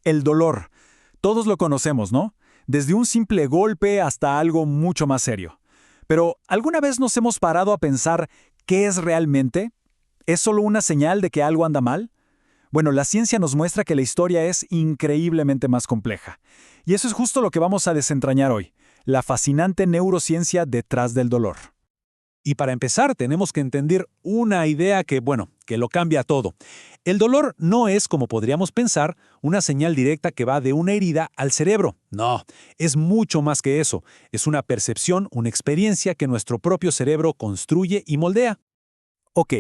El dolor. Todos lo conocemos, ¿no? Desde un simple golpe hasta algo mucho más serio. Pero, ¿alguna vez nos hemos parado a pensar qué es realmente? ¿Es solo una señal de que algo anda mal? Bueno, la ciencia nos muestra que la historia es increíblemente más compleja. Y eso es justo lo que vamos a desentrañar hoy, la fascinante neurociencia detrás del dolor. Y para empezar, tenemos que entender una idea que lo cambia todo. El dolor no es, como podríamos pensar, una señal directa que va de una herida al cerebro. No, es mucho más que eso. Es una percepción, una experiencia que nuestro propio cerebro construye y moldea. Ok,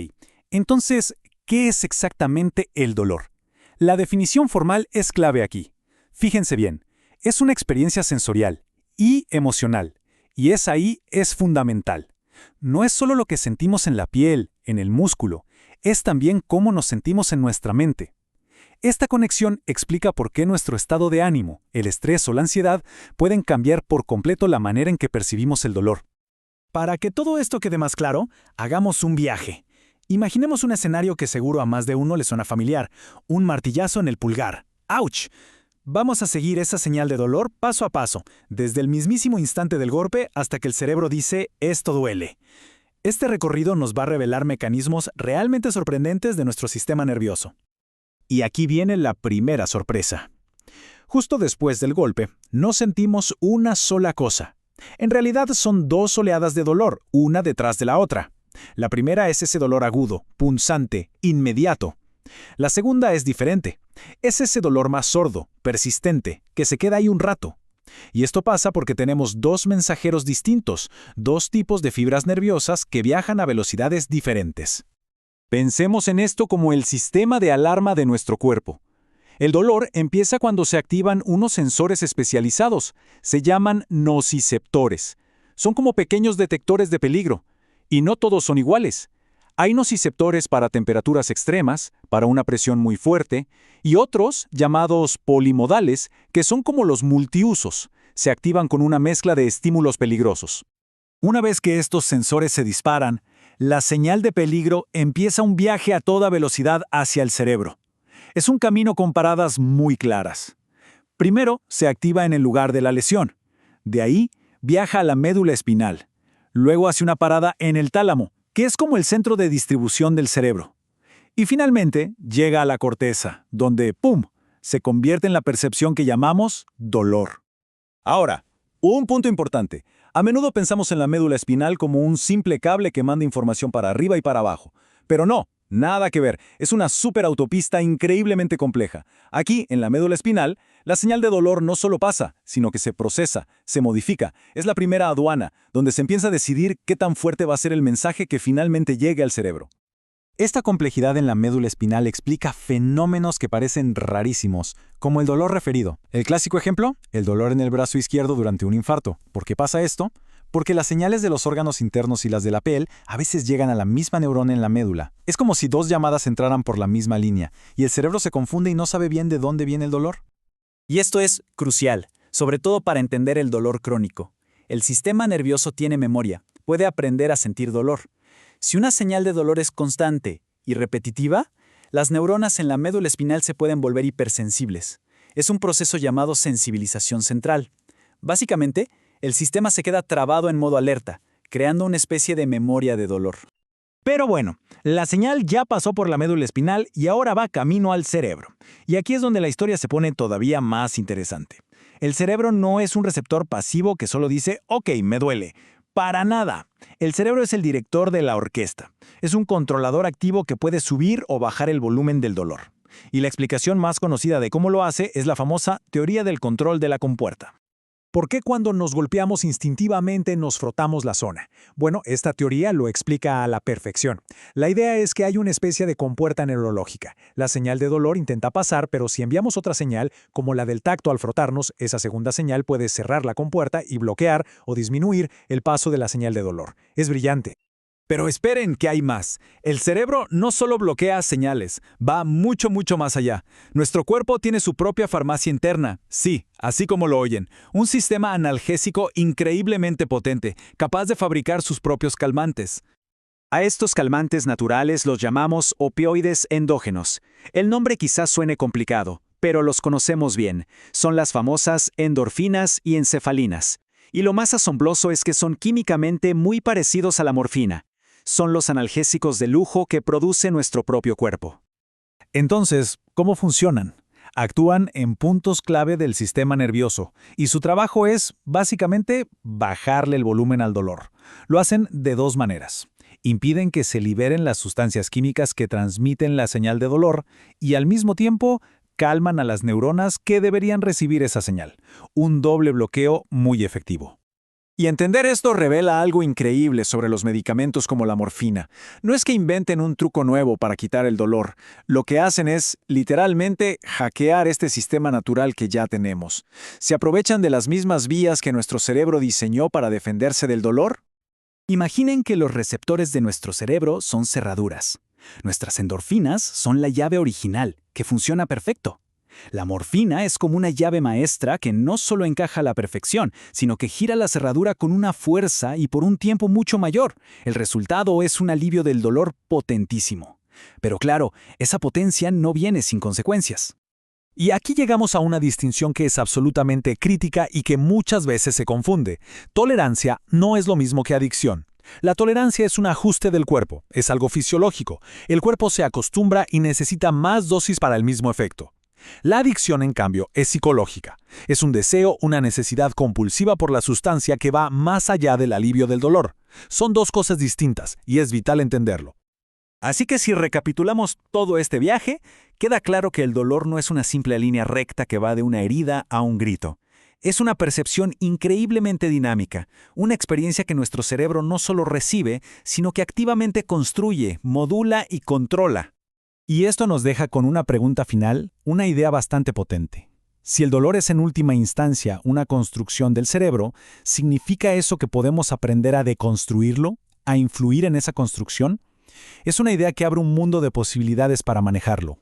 entonces, ¿qué es exactamente el dolor? La definición formal es clave aquí. Fíjense bien, es una experiencia sensorial y emocional, y es fundamental. No es solo lo que sentimos en la piel, en el músculo, es también cómo nos sentimos en nuestra mente. Esta conexión explica por qué nuestro estado de ánimo, el estrés o la ansiedad pueden cambiar por completo la manera en que percibimos el dolor. Para que todo esto quede más claro, hagamos un viaje. Imaginemos un escenario que seguro a más de uno le suena familiar, un martillazo en el pulgar. ¡Auch! Vamos a seguir esa señal de dolor paso a paso, desde el mismísimo instante del golpe hasta que el cerebro dice «esto duele». Este recorrido nos va a revelar mecanismos realmente sorprendentes de nuestro sistema nervioso. Y aquí viene la primera sorpresa. Justo después del golpe, no sentimos una sola cosa. En realidad son dos oleadas de dolor, una detrás de la otra. La primera es ese dolor agudo, punzante, inmediato. La segunda es diferente. Es ese dolor más sordo, persistente, que se queda ahí un rato. Y esto pasa porque tenemos dos mensajeros distintos, dos tipos de fibras nerviosas que viajan a velocidades diferentes. Pensemos en esto como el sistema de alarma de nuestro cuerpo. El dolor empieza cuando se activan unos sensores especializados. Se llaman nociceptores. Son como pequeños detectores de peligro. Y no todos son iguales. Hay nociceptores para temperaturas extremas, para una presión muy fuerte, y otros, llamados polimodales, que son como los multiusos. Se activan con una mezcla de estímulos peligrosos. Una vez que estos sensores se disparan, la señal de peligro empieza un viaje a toda velocidad hacia el cerebro. Es un camino con paradas muy claras. Primero, se activa en el lugar de la lesión. De ahí, viaja a la médula espinal. Luego hace una parada en el tálamo, que es como el centro de distribución del cerebro. Y finalmente, llega a la corteza, donde, ¡pum!, se convierte en la percepción que llamamos dolor. Ahora, un punto importante. A menudo pensamos en la médula espinal como un simple cable que manda información para arriba y para abajo. Pero no, nada que ver. Es una superautopista increíblemente compleja. Aquí, en la médula espinal, la señal de dolor no solo pasa, sino que se procesa, se modifica. Es la primera aduana, donde se empieza a decidir qué tan fuerte va a ser el mensaje que finalmente llegue al cerebro. Esta complejidad en la médula espinal explica fenómenos que parecen rarísimos, como el dolor referido. El clásico ejemplo, el dolor en el brazo izquierdo durante un infarto. ¿Por qué pasa esto? Porque las señales de los órganos internos y las de la piel a veces llegan a la misma neurona en la médula. Es como si dos llamadas entraran por la misma línea, y el cerebro se confunde y no sabe bien de dónde viene el dolor. Y esto es crucial, sobre todo para entender el dolor crónico. El sistema nervioso tiene memoria, puede aprender a sentir dolor. Si una señal de dolor es constante y repetitiva, las neuronas en la médula espinal se pueden volver hipersensibles. Es un proceso llamado sensibilización central. Básicamente, el sistema se queda trabado en modo alerta, creando una especie de memoria de dolor. Pero bueno, la señal ya pasó por la médula espinal y ahora va camino al cerebro. Y aquí es donde la historia se pone todavía más interesante. El cerebro no es un receptor pasivo que solo dice, ok, me duele. Para nada. El cerebro es el director de la orquesta. Es un controlador activo que puede subir o bajar el volumen del dolor. Y la explicación más conocida de cómo lo hace es la famosa teoría del control de la compuerta. ¿Por qué cuando nos golpeamos instintivamente nos frotamos la zona? Bueno, esta teoría lo explica a la perfección. La idea es que hay una especie de compuerta neurológica. La señal de dolor intenta pasar, pero si enviamos otra señal, como la del tacto al frotarnos, esa segunda señal puede cerrar la compuerta y bloquear o disminuir el paso de la señal de dolor. Es brillante. Pero esperen, que hay más. El cerebro no solo bloquea señales, va mucho más allá. Nuestro cuerpo tiene su propia farmacia interna, sí, así como lo oyen. Un sistema analgésico increíblemente potente, capaz de fabricar sus propios calmantes. A estos calmantes naturales los llamamos opioides endógenos. El nombre quizás suene complicado, pero los conocemos bien. Son las famosas endorfinas y encefalinas. Y lo más asombroso es que son químicamente muy parecidos a la morfina. Son los analgésicos de lujo que produce nuestro propio cuerpo. Entonces, ¿cómo funcionan? Actúan en puntos clave del sistema nervioso y su trabajo es, básicamente, bajarle el volumen al dolor. Lo hacen de dos maneras. Impiden que se liberen las sustancias químicas que transmiten la señal de dolor y al mismo tiempo calman a las neuronas que deberían recibir esa señal. Un doble bloqueo muy efectivo. Y entender esto revela algo increíble sobre los medicamentos como la morfina. No es que inventen un truco nuevo para quitar el dolor. Lo que hacen es, literalmente, hackear este sistema natural que ya tenemos. ¿Se aprovechan de las mismas vías que nuestro cerebro diseñó para defenderse del dolor? Imaginen que los receptores de nuestro cerebro son cerraduras. Nuestras endorfinas son la llave original, que funciona perfecto. La morfina es como una llave maestra que no solo encaja a la perfección, sino que gira la cerradura con una fuerza y por un tiempo mucho mayor. El resultado es un alivio del dolor potentísimo. Pero claro, esa potencia no viene sin consecuencias. Y aquí llegamos a una distinción que es absolutamente crítica y que muchas veces se confunde. Tolerancia no es lo mismo que adicción. La tolerancia es un ajuste del cuerpo, es algo fisiológico. El cuerpo se acostumbra y necesita más dosis para el mismo efecto. La adicción, en cambio, es psicológica. Es un deseo, una necesidad compulsiva por la sustancia que va más allá del alivio del dolor. Son dos cosas distintas y es vital entenderlo. Así que si recapitulamos todo este viaje, queda claro que el dolor no es una simple línea recta que va de una herida a un grito. Es una percepción increíblemente dinámica, una experiencia que nuestro cerebro no solo recibe, sino que activamente construye, modula y controla. Y esto nos deja con una pregunta final, una idea bastante potente. Si el dolor es en última instancia una construcción del cerebro, ¿significa eso que podemos aprender a deconstruirlo, a influir en esa construcción? Es una idea que abre un mundo de posibilidades para manejarlo.